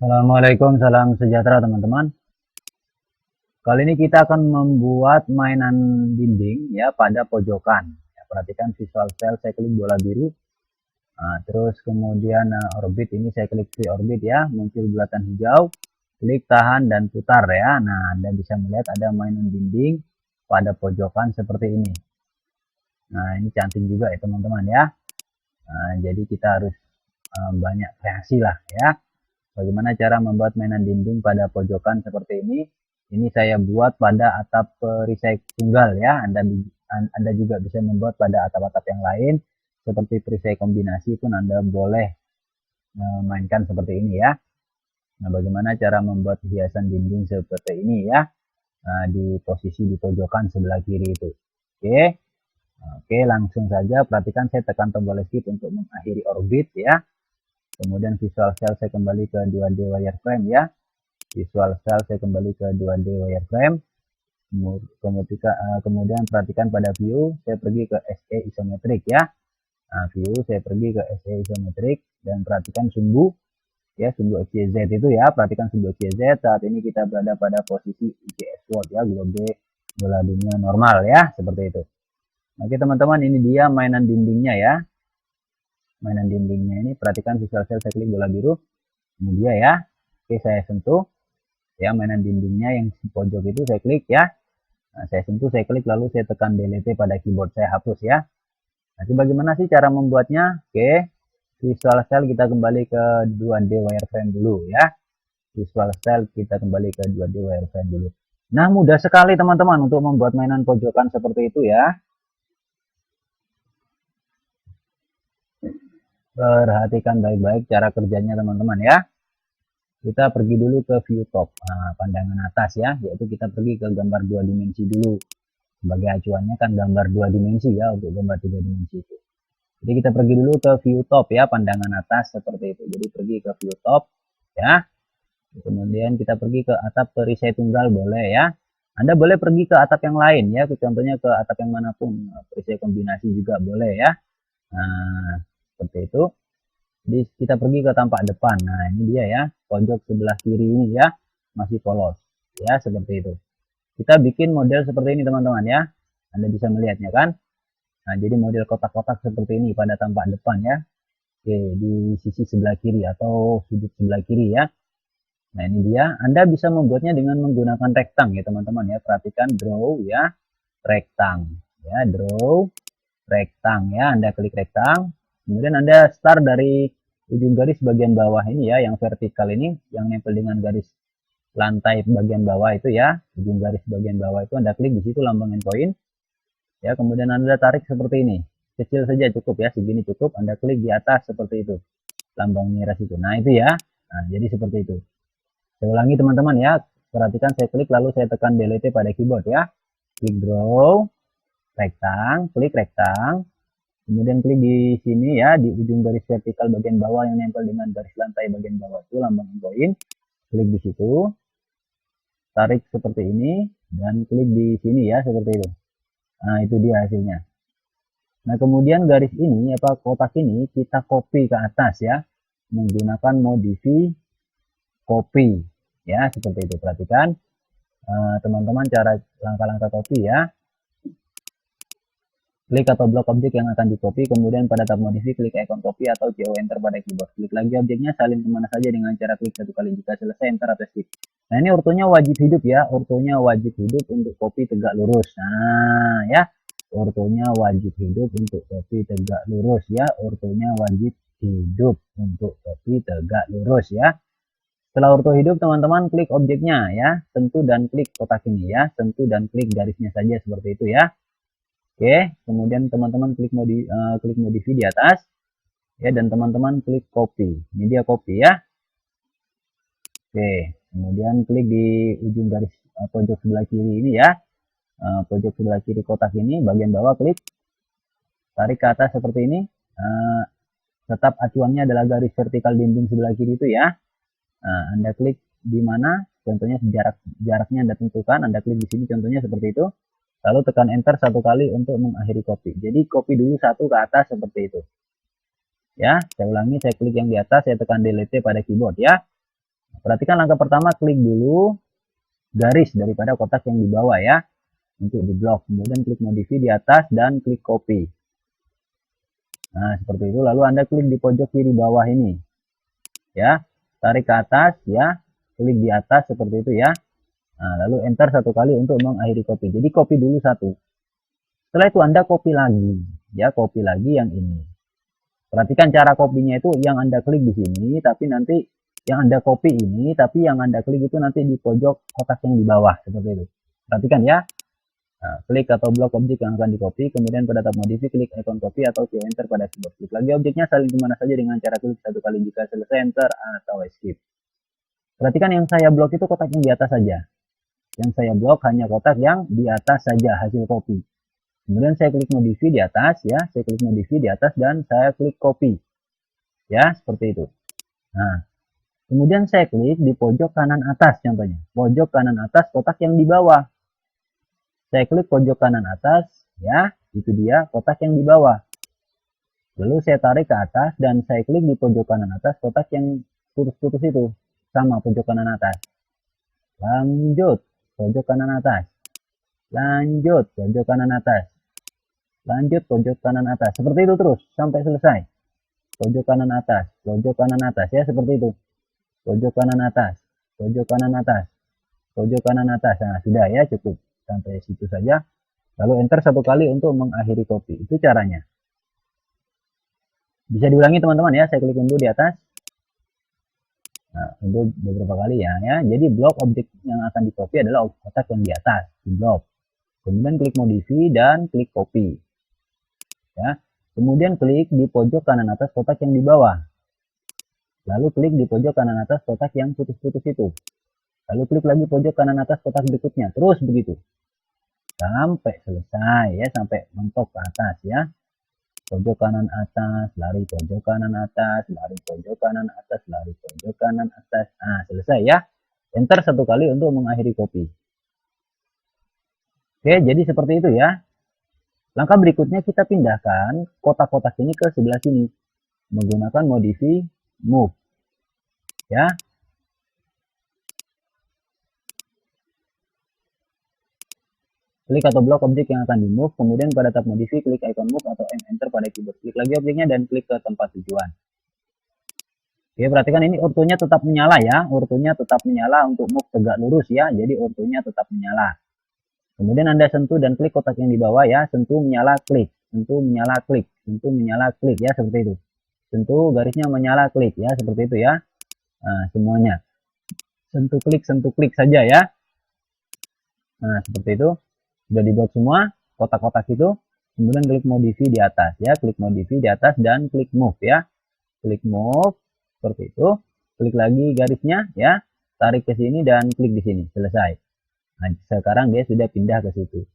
Assalamualaikum, salam sejahtera teman-teman. Kali ini kita akan membuat mainan dinding ya pada pojokan. Ya, perhatikan visual cell, saya klik bola biru. Nah, terus kemudian orbit ini saya klik free orbit ya, muncul bulatan hijau. Klik tahan dan putar ya. Nah, Anda bisa melihat ada mainan dinding pada pojokan seperti ini. Nah, ini cantik juga ya teman-teman ya. Nah, jadi kita harus banyak kreasi lah ya. Bagaimana cara membuat mainan dinding pada pojokan seperti ini? Ini saya buat pada atap perisai tunggal ya. Anda juga bisa membuat pada atap-atap yang lain seperti perisai kombinasi pun Anda boleh memainkan seperti ini ya. Nah, bagaimana cara membuat hiasan dinding seperti ini ya? Nah, di posisi di pojokan sebelah kiri itu. Oke. Oke, langsung saja perhatikan saya tekan tombol escape untuk mengakhiri orbit ya. Kemudian visual cell saya kembali ke 2D wireframe ya. Visual cell saya kembali ke 2D wireframe. Kemudian perhatikan pada view, saya pergi ke SE isometrik ya. Nah, view saya pergi ke SE isometrik dan perhatikan sumbu ya, sumbu XYZ itu ya. Perhatikan sumbu XYZ. Saat ini kita berada pada posisi IGS world ya, globe bola dunia normal ya, seperti itu. Oke teman-teman, ini dia mainan dindingnya ya. Mainan dindingnya ini perhatikan visual cell, saya klik bola biru. Ini dia ya. Oke, saya sentuh ya mainan dindingnya yang di pojok itu saya klik ya. Nah, saya sentuh, saya klik, lalu saya tekan delete pada keyboard, saya hapus ya. Nanti bagaimana sih cara membuatnya? Oke, visual cell kita kembali ke 2D wireframe dulu ya. Visual cell kita kembali ke 2D wireframe dulu. Nah, mudah sekali teman-teman untuk membuat mainan pojokan seperti itu ya. Perhatikan baik-baik cara kerjanya teman-teman ya. Kita pergi dulu ke view top, pandangan atas ya, yaitu kita pergi ke gambar 2 dimensi dulu. Sebagai acuannya kan gambar 2 dimensi ya, untuk gambar 3 dimensi itu. Jadi kita pergi dulu ke view top ya, pandangan atas seperti itu. Jadi pergi ke view top ya. Kemudian kita pergi ke atap perisai tunggal boleh ya. Anda boleh pergi ke atap yang lain ya, contohnya ke atap yang manapun, perisai kombinasi juga boleh ya. Nah, seperti itu. Jadi kita pergi ke tampak depan. Nah, ini dia ya, pojok sebelah kiri ini ya, masih polos. Ya, seperti itu. Kita bikin model seperti ini teman-teman ya. Anda bisa melihatnya kan. Nah, jadi model kotak-kotak seperti ini pada tampak depan ya. Oke, di sisi sebelah kiri atau sudut sebelah kiri ya. Nah, ini dia. Anda bisa membuatnya dengan menggunakan rektang ya teman-teman ya. Perhatikan draw ya, rektang. Ya, draw, rektang ya. Anda klik rektang. Kemudian Anda start dari ujung garis bagian bawah ini ya, yang vertikal ini, yang nempel dengan garis lantai bagian bawah itu ya, ujung garis bagian bawah itu Anda klik di situ lambang endpoint. Ya, kemudian Anda tarik seperti ini. Kecil saja cukup ya, segini cukup. Anda klik di atas seperti itu. Lambang miras itu. Nah, itu ya. Nah, jadi seperti itu. Saya ulangi teman-teman ya. Perhatikan saya klik lalu saya tekan delete pada keyboard ya. Klik draw, rektang, klik rektang. Kemudian klik di sini ya, di ujung garis vertikal bagian bawah yang nempel dengan garis lantai bagian bawah itu lambang endpoint. Klik di situ. Tarik seperti ini dan klik di sini ya, seperti itu. Nah, itu dia hasilnya. Nah, kemudian garis ini, kotak ini kita copy ke atas ya, menggunakan modify copy ya, seperti itu. Perhatikan teman-teman cara langkah-langkah copy ya. Klik atau blok objek yang akan di copy, kemudian pada tab modify klik icon copy atau CO enter pada keyboard. Klik lagi objeknya, salin kemana saja dengan cara klik satu kali. Jika selesai enter atau skip. Nah, ini ortonya wajib hidup ya, ortonya wajib hidup untuk copy tegak lurus. Nah ya, ortonya wajib hidup untuk copy tegak lurus ya, ortonya wajib hidup untuk copy tegak lurus ya. Setelah orto hidup teman-teman klik objeknya ya, sentuh dan klik kotak ini ya, sentuh dan klik garisnya saja seperti itu ya. Oke, kemudian teman-teman klik modify di atas ya, dan teman-teman klik copy. Ini dia copy ya. Oke, kemudian klik di ujung garis pojok sebelah kiri ini ya, pojok sebelah kiri kotak ini bagian bawah, klik tarik ke atas seperti ini. Tetap acuannya adalah garis vertikal dinding sebelah kiri itu ya. Anda klik di mana, contohnya jaraknya Anda tentukan. Anda klik di sini contohnya seperti itu. Lalu tekan enter satu kali untuk mengakhiri copy. Jadi copy dulu satu ke atas seperti itu. Ya, saya ulangi, saya klik yang di atas, saya tekan delete pada keyboard ya. perhatikan langkah pertama, klik dulu garis daripada kotak yang di bawah ya, untuk di blok. Kemudian klik modify di atas dan klik copy. Nah, seperti itu. Lalu Anda klik di pojok kiri bawah ini. Ya, tarik ke atas ya, klik di atas seperti itu ya. Nah, lalu enter satu kali untuk mengakhiri copy. Jadi copy dulu satu. Setelah itu Anda copy lagi. Ya, copy lagi yang ini. Perhatikan cara copy-nya itu yang Anda klik di sini, tapi nanti yang Anda copy ini, tapi yang Anda klik itu nanti di pojok kotak yang di bawah seperti itu. Perhatikan ya. Nah, klik atau blok objek yang akan di copy, kemudian pada tab modify klik icon copy atau view enter pada keyboard. Klik lagi objeknya salin kemana saja dengan cara klik satu kali jika selesai enter atau escape. Perhatikan yang saya blok itu kotak yang di atas saja. Yang saya blok hanya kotak yang di atas saja hasil copy. Kemudian saya klik modify di atas ya, saya klik modify di atas dan saya klik copy. Ya, seperti itu. Nah, kemudian saya klik di pojok kanan atas contohnya. Pojok kanan atas kotak yang di bawah. Saya klik pojok kanan atas, ya, itu dia kotak yang di bawah. Lalu saya tarik ke atas dan saya klik di pojok kanan atas kotak yang putus-putus itu, sama pojok kanan atas. Lanjut, pojok kanan atas. Lanjut, pojok kanan atas. Lanjut, pojok kanan atas. Seperti itu terus, sampai selesai. Pojok kanan atas, pojok kanan atas, ya, seperti itu. Pojok kanan atas, pojok kanan atas, pojok kanan atas. Nah, sudah ya, cukup. Sampai situ saja. Lalu enter satu kali untuk mengakhiri copy. Itu caranya. Bisa diulangi teman-teman ya. Saya klik undo di atas. Nah, undo beberapa kali ya. Jadi blok objek yang akan di copy adalah kotak yang di atas. Di blok. Kemudian klik modify dan klik copy. Ya. Kemudian klik di pojok kanan atas kotak yang di bawah. Lalu klik di pojok kanan atas kotak yang putus-putus itu. Lalu klik lagi pojok kanan atas kotak berikutnya. Terus begitu. Sampai selesai ya, sampai mentok ke atas ya. Pojok kanan atas, lari pojok kanan atas, lari pojok kanan atas, lari pojok kanan atas. Nah, selesai ya. Enter satu kali untuk mengakhiri copy. Oke, jadi seperti itu ya. Langkah berikutnya kita pindahkan kotak-kotak ini ke sebelah sini menggunakan modify move. Ya. Klik atau blok objek yang akan di move, kemudian pada tab modify klik icon move atau M enter pada keyboard. Klik lagi objeknya dan klik ke tempat tujuan. Oke, perhatikan ini ortonya tetap menyala ya, ortonya tetap menyala untuk move tegak lurus ya, jadi ortonya tetap menyala. Kemudian Anda sentuh dan klik kotak yang di bawah ya, sentuh menyala klik, sentuh menyala klik, sentuh menyala klik ya, seperti itu. Sentuh garisnya menyala klik ya, seperti itu ya. Nah, semuanya. Sentuh klik saja ya. Nah, seperti itu. Sudah di blok semua kotak-kotak itu, kemudian klik modify di atas ya, klik modify di atas dan klik move ya, klik move seperti itu, klik lagi garisnya ya, tarik ke sini dan klik di sini, selesai. Nah, sekarang dia sudah pindah ke situ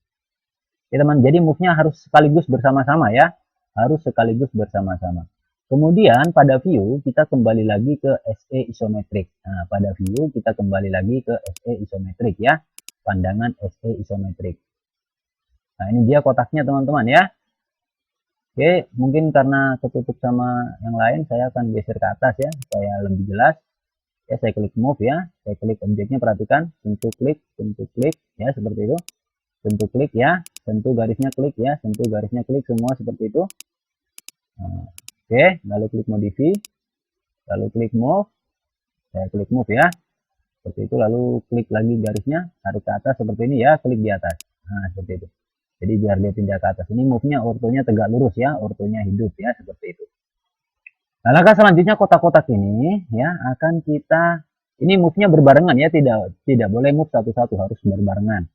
ya teman. Jadi move-nya harus sekaligus bersama-sama ya, harus sekaligus bersama-sama. Kemudian pada view kita kembali lagi ke SE isometrik. Nah, pada view kita kembali lagi ke SE isometrik ya, pandangan SE isometrik. Nah, ini dia kotaknya teman-teman ya. Oke, mungkin karena ketutup sama yang lain, saya akan geser ke atas ya, supaya lebih jelas. Ya, saya klik move ya, saya klik objeknya, perhatikan, sentuh klik ya, seperti itu. Sentuh klik ya, sentuh garisnya klik ya, sentuh garisnya klik, semua seperti itu. Nah, oke, lalu klik modify, lalu klik move, saya klik move ya. Seperti itu, lalu klik lagi garisnya, tarik ke atas seperti ini ya, klik di atas. Nah, seperti itu. Jadi biar dia pindah ke atas. Ini move-nya ortonya tegak lurus ya, ortonya hidup ya, seperti itu. Nah, langkah selanjutnya kotak-kotak ini ya akan kita, ini move-nya berbarengan ya, tidak boleh move satu-satu, harus berbarengan.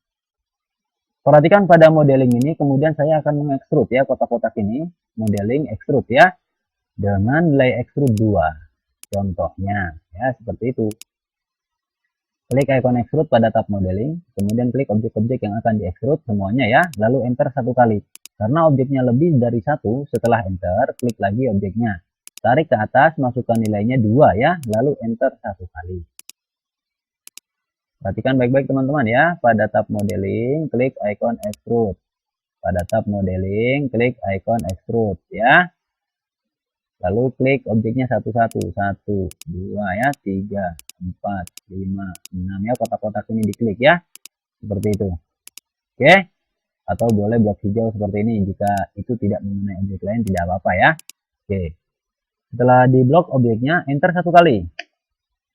Perhatikan pada modeling ini, kemudian saya akan mengekstrut ya kotak-kotak ini, modeling ekstrut ya, dengan nilai ekstrut 2. Contohnya ya, seperti itu. Klik icon extrude pada tab modeling, kemudian klik objek-objek yang akan diekstrut semuanya ya, lalu enter satu kali. Karena objeknya lebih dari satu, setelah enter, klik lagi objeknya. Tarik ke atas, masukkan nilainya 2 ya, lalu enter satu kali. Perhatikan baik-baik teman-teman ya, pada tab modeling, klik icon extrude. Pada tab modeling, klik icon extrude ya. Lalu klik objeknya satu-satu, 1, 2 ya, 3, 4, 5, 6 ya, kotak-kotak ini diklik ya, seperti itu. Oke, atau boleh blok hijau seperti ini jika itu tidak mengenai objek lain, tidak apa-apa ya. Oke, setelah di blok objeknya, enter 1 kali.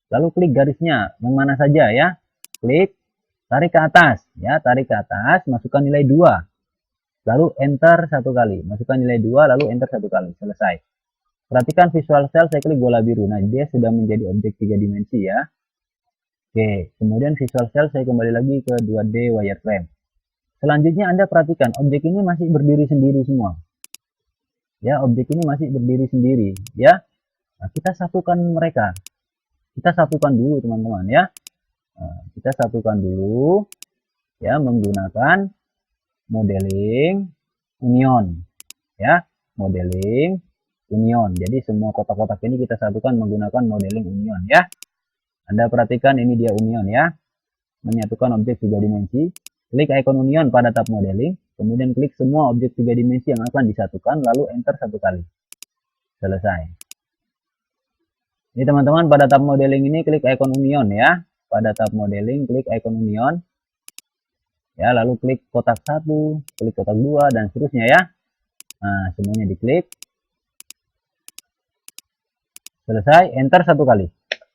Lalu klik garisnya yang mana saja ya, klik, tarik ke atas ya, tarik ke atas, masukkan nilai 2. Lalu enter 1 kali, masukkan nilai 2, lalu enter 1 kali, selesai. Perhatikan visual cell, saya klik bola biru. Nah, dia sudah menjadi objek 3 dimensi ya. Oke, kemudian visual cell saya kembali lagi ke 2D wireframe. Selanjutnya Anda perhatikan, objek ini masih berdiri sendiri semua. Ya, objek ini masih berdiri sendiri ya. Nah, kita satukan mereka. Kita satukan dulu teman-teman ya. Nah, kita satukan dulu ya menggunakan modeling union ya, modeling union. Jadi semua kotak-kotak ini kita satukan menggunakan modeling union ya. Anda perhatikan ini dia union ya, menyatukan objek 3 dimensi. Klik icon union pada tab modeling, kemudian klik semua objek 3 dimensi yang akan disatukan, lalu enter 1 kali. Selesai. Ini teman-teman, pada tab modeling ini klik icon union ya. Pada tab modeling klik icon union. Ya, lalu klik kotak 1, klik kotak 2 dan seterusnya ya. Nah, semuanya diklik. Selesai, enter 1 kali.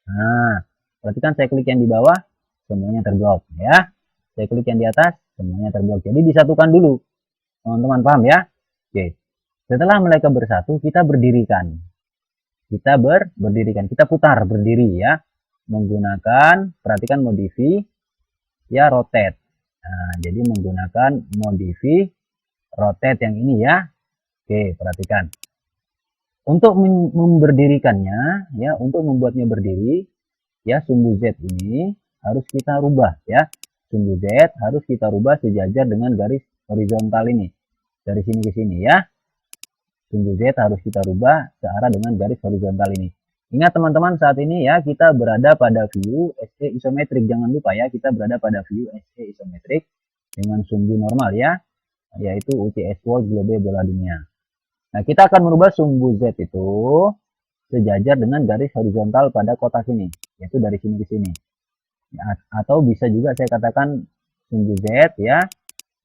Nah, perhatikan saya klik yang di bawah, semuanya terblok ya. Saya klik yang di atas, semuanya terblok. Jadi disatukan dulu. Teman-teman paham ya? Oke. Setelah mereka bersatu, kita berdirikan. Kita berdirikan, kita putar berdiri ya. Menggunakan, perhatikan modify ya, rotate. Nah, jadi menggunakan modify rotate yang ini ya. Oke, perhatikan. Untuk memberdirikannya ya, untuk membuatnya berdiri ya, sumbu Z ini harus kita rubah ya. Sumbu Z harus kita rubah sejajar dengan garis horizontal ini. Dari sini ke sini ya. Sumbu Z harus kita rubah searah dengan garis horizontal ini. Ingat teman-teman, saat ini ya kita berada pada view SE isometrik. Jangan lupa ya, kita berada pada view SE isometrik dengan sumbu normal ya, yaitu UCS World Globe bola dunia. Nah, kita akan merubah sumbu Z itu sejajar dengan garis horizontal pada kotak ini, yaitu dari sini ke sini. Ya, atau bisa juga saya katakan sumbu Z ya,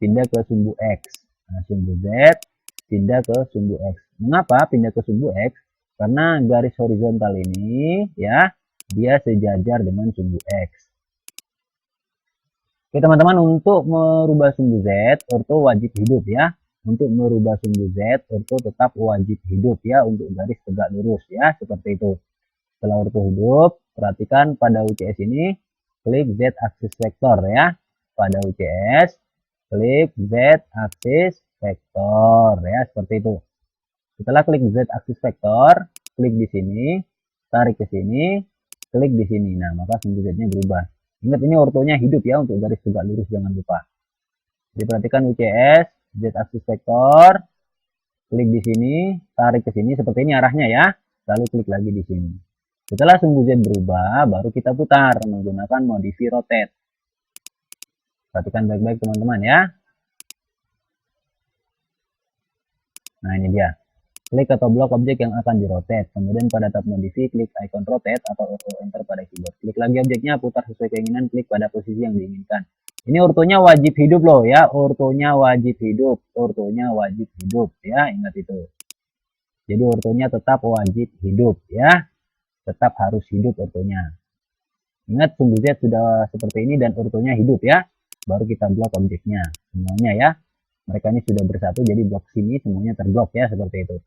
pindah ke sumbu X. Nah, sumbu Z pindah ke sumbu X. Mengapa pindah ke sumbu X? Karena garis horizontal ini ya, dia sejajar dengan sumbu X. Oke teman-teman, untuk merubah sumbu Z, ortho wajib hidup ya. Untuk merubah sumbu Z, ortho tetap wajib hidup ya, untuk garis tegak lurus ya, seperti itu. Setelah ortho hidup, perhatikan pada UCS ini, klik Z axis vektor ya. Pada UCS, klik Z axis vektor ya, seperti itu. Setelah klik Z axis vektor, klik di sini, tarik ke sini, klik di sini. Nah, maka sumbu Z-nya berubah. Ingat ini ortonya hidup ya, untuk garis tegak lurus, jangan lupa. Jadi perhatikan UCS, Z axis vektor, klik di sini, tarik ke sini, seperti ini arahnya ya. Lalu klik lagi di sini. Setelah sumbu Z berubah, baru kita putar menggunakan modify rotate. Perhatikan baik-baik teman-teman ya. Nah, ini dia. Klik atau blok objek yang akan dirotate. Kemudian pada tab modify, klik icon rotate atau auto enter pada keyboard. Klik lagi objeknya, putar sesuai keinginan, klik pada posisi yang diinginkan. Ini ortonya wajib hidup loh ya, ortonya wajib hidup, ortonya wajib hidup ya, ingat itu. Jadi ortonya tetap wajib hidup ya, tetap harus hidup ortonya. Ingat sumbu Z sudah seperti ini dan ortonya hidup ya, baru kita blok objeknya semuanya ya. Mereka ini sudah bersatu, jadi blok sini semuanya terblok ya, seperti itu.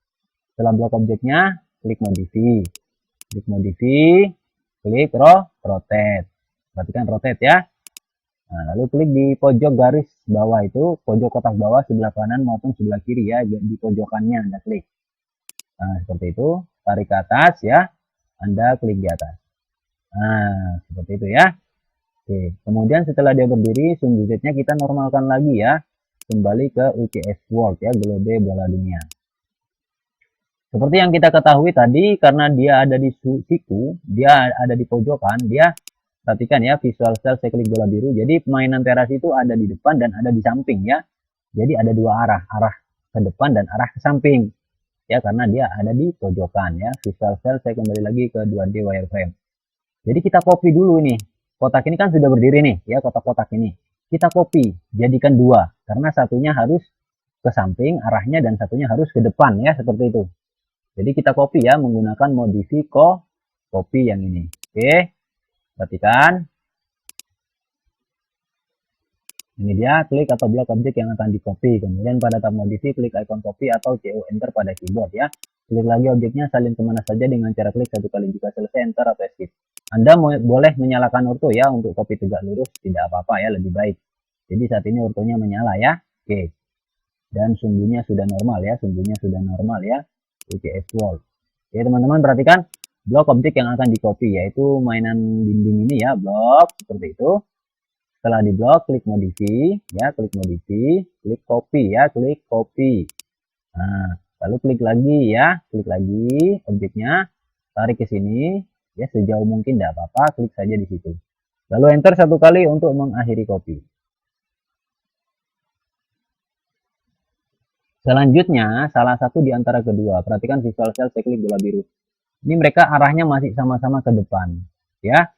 Setelah blok objeknya, klik modify, klik rotate. Perhatikan rotate ya. Nah, lalu klik di pojok garis bawah itu, pojok kotak bawah sebelah kanan maupun sebelah kiri ya, di pojokannya Anda klik. Nah, seperti itu, tarik ke atas ya, Anda klik di atas. Nah, seperti itu ya. Oke, kemudian setelah dia berdiri, sumbu Z-nya kita normalkan lagi ya, kembali ke UCS World ya, Globe bola dunia. Seperti yang kita ketahui tadi, karena dia ada di siku, dia ada di pojokan, dia perhatikan ya, visual cell saya klik bola biru. Jadi mainan teras itu ada di depan dan ada di samping ya. Jadi ada dua arah, arah ke depan dan arah ke samping. ya, karena dia ada di pojokan ya. Visual cell saya kembali lagi ke 2D wireframe. Jadi kita copy dulu ini. Kotak ini kan sudah berdiri nih ya, kotak-kotak ini. Kita copy, jadikan dua, karena satunya harus ke samping arahnya dan satunya harus ke depan ya, seperti itu. Jadi kita copy ya menggunakan modify copy yang ini. Oke, perhatikan. Ini dia, klik atau blok objek yang akan di copy. Kemudian pada tab modify, klik icon copy atau CO enter pada keyboard ya. Klik lagi objeknya, salin kemana saja dengan cara klik satu kali. Jika selesai, enter atau escape. Anda boleh menyalakan ortho ya untuk copy tegak lurus, tidak apa-apa ya, lebih baik. Jadi saat ini orthonya menyala ya. Oke. Dan sumbunya sudah normal ya, UCS wall. Oke teman-teman, perhatikan blok objek yang akan di copy, yaitu mainan dinding ini ya, blok seperti itu. Setelah di blok, klik modify ya, klik copy ya, klik copy. Nah, lalu klik lagi ya, klik lagi objeknya, tarik ke sini ya, sejauh mungkin tidak apa-apa, klik saja di situ. Lalu enter satu kali untuk mengakhiri copy. Selanjutnya, salah satu di antara kedua, perhatikan visual cell, saya klik bola biru. Ini mereka arahnya masih sama-sama ke depan ya.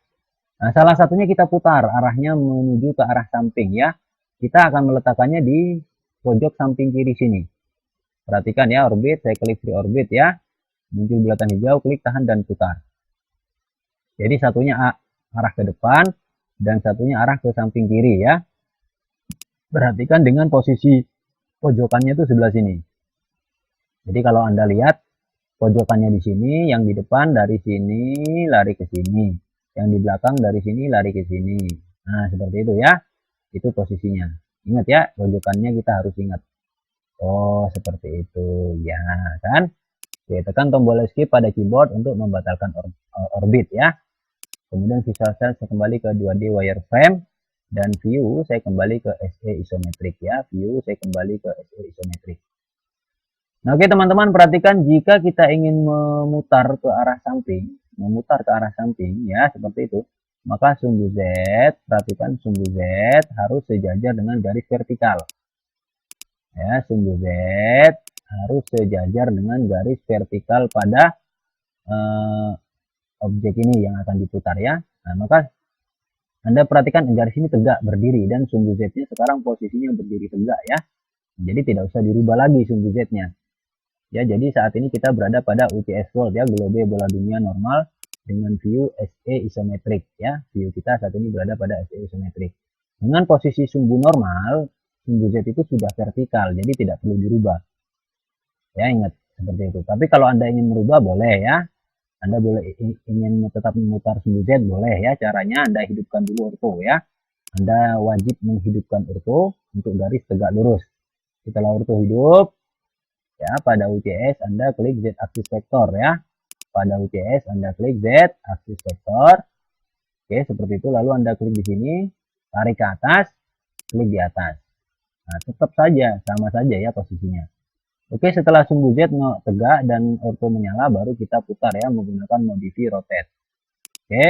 Nah, salah satunya kita putar arahnya menuju ke arah samping ya. Kita akan meletakkannya di pojok samping kiri sini. Perhatikan ya, orbit, saya klik free orbit ya. Muncul bulatan hijau, klik tahan dan putar. Jadi satunya arah ke depan dan satunya arah ke samping kiri ya. Perhatikan dengan posisi pojokannya itu sebelah sini. Jadi kalau Anda lihat pojokannya di sini, yang di depan dari sini lari ke sini. Yang di belakang dari sini lari ke sini. Nah, seperti itu ya. Itu posisinya. Ingat ya, pojokannya kita harus ingat. Oh, seperti itu. Ya, kan? Oke, tekan tombol escape pada keyboard untuk membatalkan orbit ya. Kemudian visual cell saya kembali ke 2D wireframe. Dan view saya kembali ke SE isometric ya. View saya kembali ke SE isometric. Nah, oke teman-teman, perhatikan jika kita ingin memutar ke arah samping, ya seperti itu, maka sumbu Z, perhatikan sumbu Z harus sejajar dengan garis vertikal ya. Sumbu Z harus sejajar dengan garis vertikal pada objek ini yang akan diputar ya. Nah, maka Anda perhatikan garis ini tegak berdiri dan sumbu Z nya sekarang posisinya berdiri tegak ya. Jadi tidak usah dirubah lagi sumbu Z nya ya. Jadi saat ini kita berada pada UCS world ya, globe bola dunia normal dengan view SE isometric ya. View kita saat ini berada pada SE isometric. Dengan posisi sumbu normal, sumbu Z itu sudah vertikal, jadi tidak perlu dirubah. Ya, ingat seperti itu. Tapi kalau Anda ingin merubah boleh ya. Anda boleh ingin tetap memutar sumbu Z boleh ya. Caranya Anda hidupkan dulu ortho ya. Anda wajib menghidupkan ortho untuk garis tegak lurus. Setelah ortho hidup, ya pada UCS Anda klik Z axis vektor ya. Pada UCS Anda klik Z axis vektor. Oke, seperti itu. Lalu Anda klik di sini, tarik ke atas, klik di atas. Nah, tetap saja sama saja ya posisinya. Oke, setelah sumbu Z tegak dan ortho menyala, baru kita putar ya menggunakan modify rotate. Oke.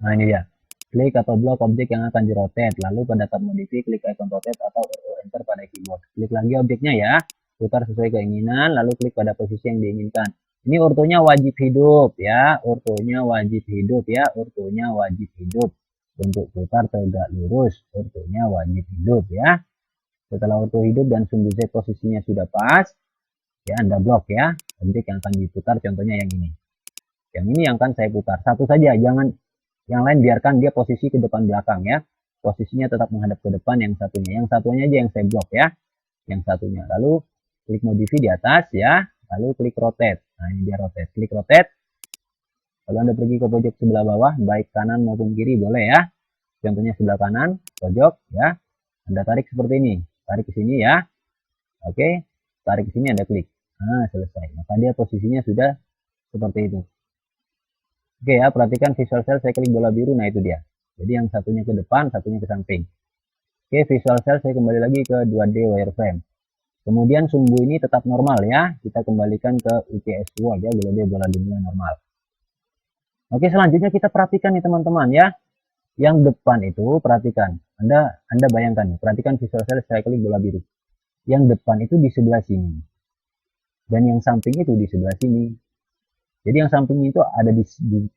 Nah, ini dia. Klik atau blok objek yang akan dirotate, lalu pada tab modify klik icon rotate atau enter pada keyboard. Klik lagi objeknya ya, putar sesuai keinginan, lalu klik pada posisi yang diinginkan. Ini ortonya wajib hidup ya, ortonya wajib hidup ya, ortonya wajib hidup. Untuk putar tegak lurus, ortonya wajib hidup ya. Setelah orto hidup dan sumbu Z posisinya sudah pas, ya Anda blok ya, objek yang akan diputar, contohnya yang ini. Yang ini yang akan saya putar, satu saja, jangan yang lain biarkan dia posisi ke depan belakang ya. Posisinya tetap menghadap ke depan yang satunya. Yang satunya aja yang saya blok ya. Yang satunya. Lalu klik modify di atas ya. Lalu klik rotate. Nah, ini dia rotate. Klik rotate. Lalu Anda pergi ke pojok sebelah bawah, baik kanan maupun kiri boleh ya. Contohnya sebelah kanan, pojok ya. Anda tarik seperti ini. Tarik ke sini ya. Oke. Tarik ke sini Anda klik. Nah, selesai. Maka dia posisinya sudah seperti itu. Oke ya, perhatikan visual cell, saya klik bola biru, nah itu dia. Jadi yang satunya ke depan, satunya ke samping. Oke, visual cell saya kembali lagi ke 2D wireframe. Kemudian sumbu ini tetap normal ya, kita kembalikan ke UCS world ya, globe bola dunia normal. Oke, selanjutnya kita perhatikan nih teman-teman ya. Yang depan itu, perhatikan. Anda bayangkan nih, perhatikan visual sel saya klik bola biru. Yang depan itu di sebelah sini. Dan yang samping itu di sebelah sini. Jadi yang samping itu ada di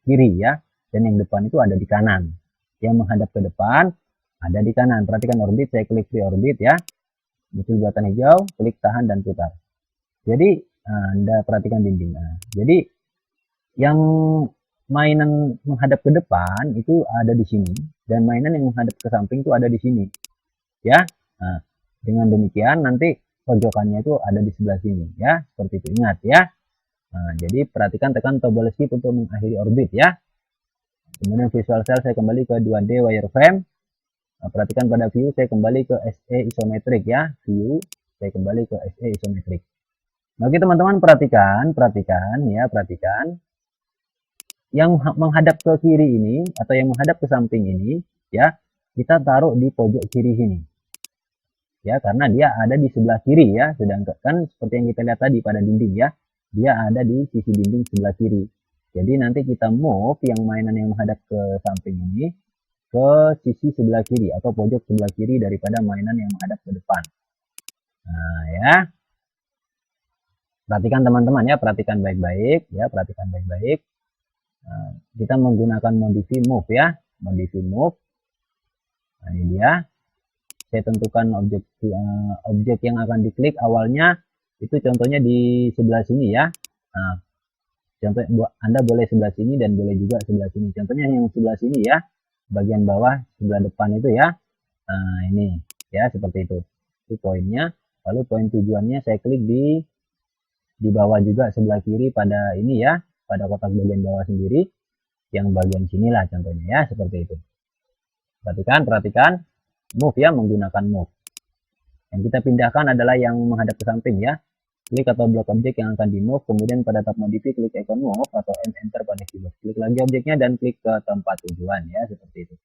kiri ya. Dan yang depan itu ada di kanan. Yang menghadap ke depan ada di kanan. Perhatikan orbit, saya klik free orbit ya. Muncul bulatan hijau, klik tahan dan putar. Jadi Anda perhatikan dinding. Jadi yang mainan menghadap ke depan itu ada di sini dan mainan yang menghadap ke samping itu ada di sini ya. Nah, dengan demikian nanti pojokannya itu ada di sebelah sini ya, seperti itu, ingat ya. Nah, jadi perhatikan, tekan tombol escape untuk mengakhiri orbit ya. Kemudian visual cell saya kembali ke 2D wireframe. Nah, perhatikan pada view saya kembali ke SE isometric ya, view saya kembali ke SE isometric. Nah, oke teman-teman, perhatikan ya, perhatikan yang menghadap ke kiri ini atau yang menghadap ke samping ini ya, kita taruh di pojok kiri sini ya, karena dia ada di sebelah kiri ya, sedangkan kan seperti yang kita lihat tadi pada dinding ya, dia ada di sisi dinding sebelah kiri. Jadi nanti kita move yang mainan yang menghadap ke samping ini ke sisi sebelah kiri atau pojok sebelah kiri daripada mainan yang menghadap ke depan. Nah ya, perhatikan teman-teman ya, perhatikan baik-baik ya, perhatikan baik-baik. Nah, kita menggunakan modify move ya, modify move. Nah, ini dia. Saya tentukan objek yang akan diklik awalnya itu contohnya di sebelah sini ya. Nah, contoh Anda boleh sebelah sini dan boleh juga sebelah sini. Contohnya yang sebelah sini ya, bagian bawah sebelah depan itu ya. Nah, ini ya, seperti itu. Itu poinnya. Lalu poin tujuannya saya klik di bawah juga sebelah kiri pada ini ya, pada kotak bagian bawah sendiri, yang bagian sinilah contohnya ya, seperti itu. Perhatikan move ya, menggunakan move. Yang kita pindahkan adalah yang menghadap ke samping ya, klik atau blok objek yang akan di move, kemudian pada tab modify klik icon move atau enter pada keyboard, klik lagi objeknya dan klik ke tempat tujuan ya, seperti itu.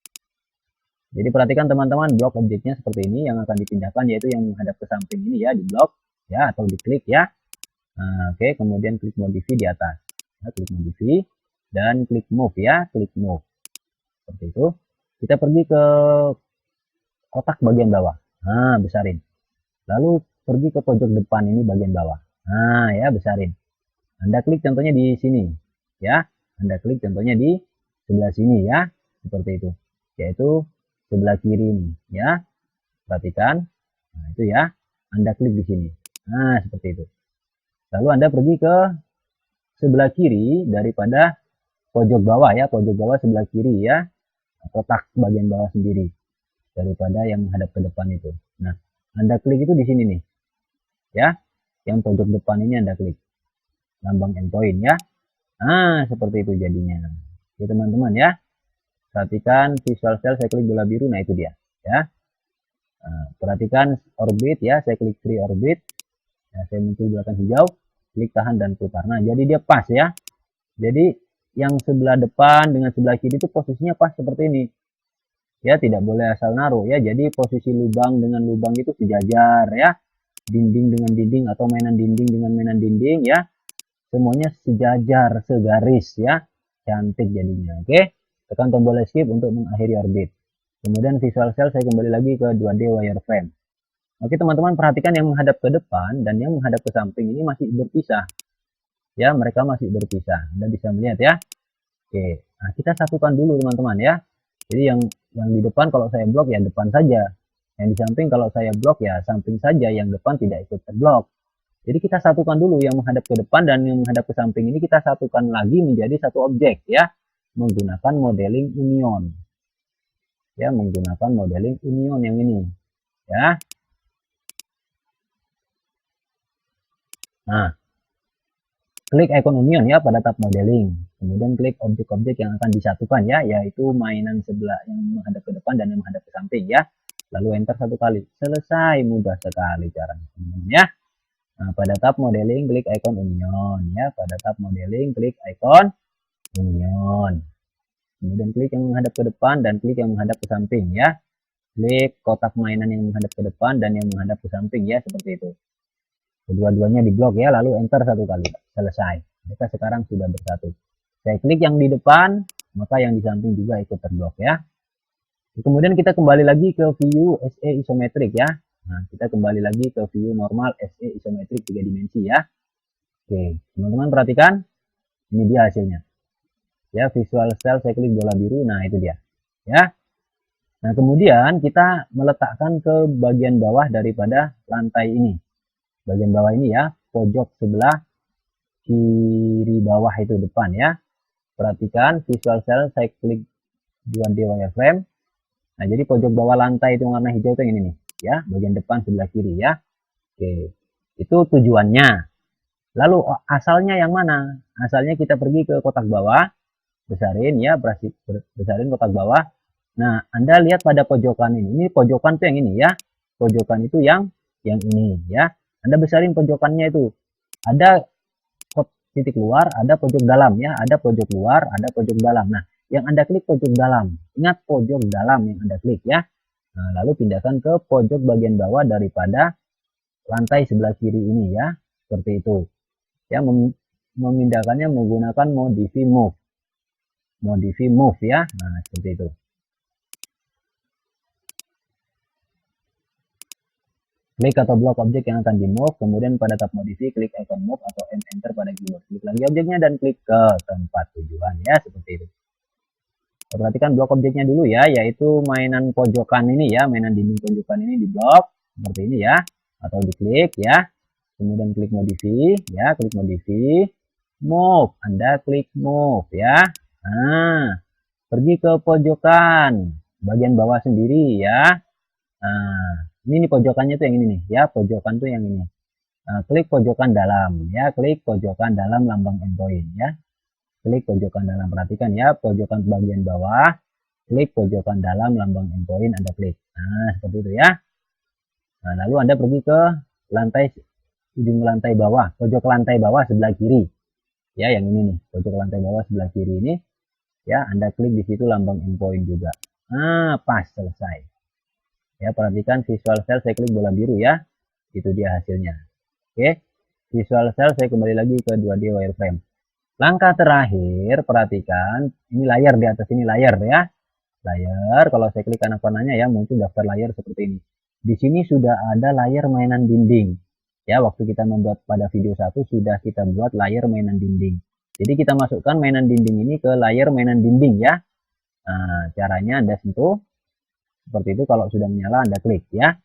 Jadi perhatikan teman-teman, blok objeknya seperti ini, yang akan dipindahkan yaitu yang menghadap ke samping ini ya, di blok ya, atau diklik ya. Nah, oke, kemudian klik modify di atas. Nah, klik modify dan klik move ya, klik move. Seperti itu. Kita pergi ke kotak bagian bawah. Nah, besarin. Lalu pergi ke pojok depan ini bagian bawah. Nah, ya, besarin. Anda klik contohnya di sini. Ya, Anda klik contohnya di sebelah sini ya. Seperti itu. Yaitu sebelah kiri ini ya. Perhatikan. Nah, itu ya. Anda klik di sini. Nah, seperti itu. Lalu Anda pergi ke sebelah kiri daripada pojok bawah ya, pojok bawah sebelah kiri ya, kotak bagian bawah sendiri daripada yang menghadap ke depan itu. Nah, Anda klik itu di sini nih ya, yang pojok depan ini Anda klik lambang endpoint ya. Nah, seperti itu jadinya. Oke teman-teman ya, perhatikan visual cell saya klik bola biru, nah itu dia ya. Nah, perhatikan orbit ya, saya klik free orbit ya, saya muncul bulatan hijau, klik tahan dan putar. Nah, jadi dia pas ya. Jadi yang sebelah depan dengan sebelah kiri itu posisinya pas seperti ini. Ya, tidak boleh asal naruh ya. Jadi posisi lubang dengan lubang itu sejajar ya. Dinding dengan dinding atau mainan dinding dengan mainan dinding ya. Semuanya sejajar, segaris ya. Cantik jadinya. Oke. Tekan tombol escape untuk mengakhiri orbit. Kemudian visual cell saya kembali lagi ke 2D wireframe. Oke teman-teman, perhatikan yang menghadap ke depan dan yang menghadap ke samping ini masih berpisah. Ya, mereka masih berpisah. Anda bisa melihat ya. Oke, nah kita satukan dulu teman-teman ya. Jadi yang di depan kalau saya blok ya depan saja. Yang di samping kalau saya blok ya samping saja, yang depan tidak ikut terblok. Jadi kita satukan dulu yang menghadap ke depan dan yang menghadap ke samping ini kita satukan lagi menjadi satu objek ya. Menggunakan modeling union. Ya, menggunakan modeling union yang ini. Ya. Nah, klik icon union ya pada tab modeling. Kemudian klik objek-objek yang akan disatukan ya, yaitu mainan sebelah yang menghadap ke depan dan yang menghadap ke samping ya. Lalu enter satu kali. Selesai, mudah sekali caranya ya. Nah, pada tab modeling klik icon union ya. Pada tab modeling klik icon union. Kemudian klik yang menghadap ke depan dan klik yang menghadap ke samping ya. Klik kotak mainan yang menghadap ke depan dan yang menghadap ke samping ya, seperti itu. Kedua-duanya diblok ya, lalu enter satu kali. Selesai. Mereka sekarang sudah bersatu. Saya klik yang di depan, maka yang di samping juga ikut terblok ya. Kemudian kita kembali lagi ke view SE isometrik ya. Nah, kita kembali lagi ke view normal SE isometrik 3 dimensi ya. Oke, teman-teman perhatikan, ini dia hasilnya. Ya, visual cell saya klik bola biru, nah itu dia. Ya. Nah, kemudian kita meletakkan ke bagian bawah daripada lantai ini. Bagian bawah ini ya, pojok sebelah kiri bawah itu depan ya. Perhatikan visual cell saya klik 2D wireframe. Nah, jadi pojok bawah lantai itu warna hijau itu yang ini nih, ya, bagian depan sebelah kiri ya. Oke, itu tujuannya. Lalu asalnya yang mana? Asalnya kita pergi ke kotak bawah, besarin ya, besarin kotak bawah. Nah, Anda lihat pada pojokan ini pojokan tuh yang ini ya. Pojokan itu yang ini ya. Anda besarin pojokannya itu. Ada titik luar, ada pojok dalam ya, ada pojok luar, ada pojok dalam. Nah, yang Anda klik pojok dalam. Ingat pojok dalam yang Anda klik ya. Nah, lalu pindahkan ke pojok bagian bawah daripada lantai sebelah kiri ini ya. Seperti itu. Ya, memindahkannya menggunakan modify move. Modify move ya. Nah, seperti itu. Klik atau blok objek yang akan di move, kemudian pada tab modify klik icon move atau M enter pada keyboard. Klik lagi objeknya dan klik ke tempat tujuan ya, seperti itu. Perhatikan blok objeknya dulu ya, yaitu mainan pojokan ini ya, mainan dinding pojokan ini di blok seperti ini ya, atau diklik ya. Kemudian klik modify ya, klik modify, move, Anda klik move ya. Nah, pergi ke pojokan bagian bawah sendiri ya. Nah, ini pojokannya tuh yang ini nih ya, pojokan tuh yang ini. Nah, klik pojokan dalam ya, klik pojokan dalam lambang endpoint ya. Klik pojokan dalam, perhatikan ya, pojokan bagian bawah, klik pojokan dalam lambang endpoint, Anda klik. Nah, seperti itu ya. Nah, lalu Anda pergi ke lantai, ujung lantai bawah, pojok lantai bawah sebelah kiri. Ya, yang ini nih, pojok lantai bawah sebelah kiri ini. Ya, Anda klik di situ lambang endpoint juga. Nah, pas, selesai. Ya, perhatikan visual cell saya klik bola biru ya. Itu dia hasilnya. Oke. Visual cell saya kembali lagi ke 2D wireframe. Langkah terakhir, perhatikan, ini layar di atas ini layar ya. Layar, kalau saya klik kanan panahnya ya, muncul daftar layar seperti ini. Di sini sudah ada layar mainan dinding. Ya, waktu kita membuat pada video 1 sudah kita buat layar mainan dinding. Jadi kita masukkan mainan dinding ini ke layar mainan dinding ya. Nah, caranya Anda sentuh. Seperti itu, kalau sudah menyala Anda klik ya.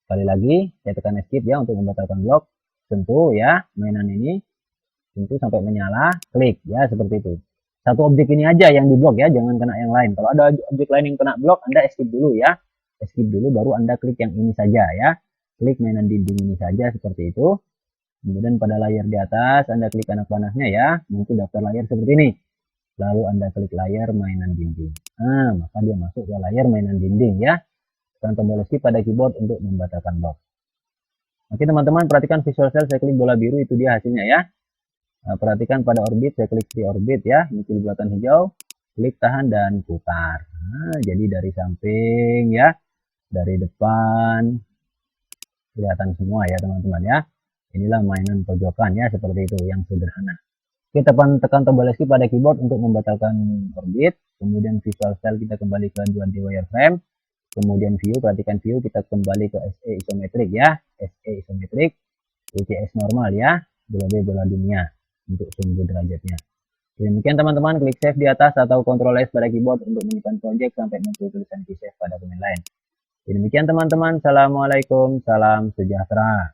Sekali lagi, saya tekan escape ya untuk membatalkan blok. Sentuh ya, mainan ini. Sentuh sampai menyala, klik ya, seperti itu. Satu objek ini aja yang diblok ya, jangan kena yang lain. Kalau ada objek lain yang kena blok, Anda escape dulu ya. Escape dulu, baru Anda klik yang ini saja ya. Klik mainan dinding ini saja, seperti itu. Kemudian pada layar di atas, Anda klik anak panahnya ya. Muncul daftar layar seperti ini. Lalu Anda klik layar mainan dinding. Nah, maka dia masuk ke layar mainan dinding ya. Tekan tombol escape pada keyboard untuk membatalkan blok. Oke teman-teman, perhatikan visual cell saya klik bola biru, itu dia hasilnya ya. Nah, perhatikan pada orbit, saya klik free orbit ya, muncul bulatan hijau, klik tahan dan putar. Nah, jadi dari samping ya, dari depan, kelihatan semua ya teman-teman ya. Inilah mainan pojokan ya, seperti itu, yang sederhana. Kita tekan tombol escape pada keyboard untuk membatalkan orbit, kemudian visual cell kita kembali ke 2D wireframe, kemudian view, perhatikan view, kita kembali ke SE isometrik ya, SE isometrik, UCS normal ya, bola B bola dunia untuk sumbu derajatnya. Demikian teman-teman, klik save di atas atau Ctrl S pada keyboard untuk menyimpan project sampai muncul tulisan save pada komen lain. Demikian teman-teman, assalamualaikum, salam sejahtera.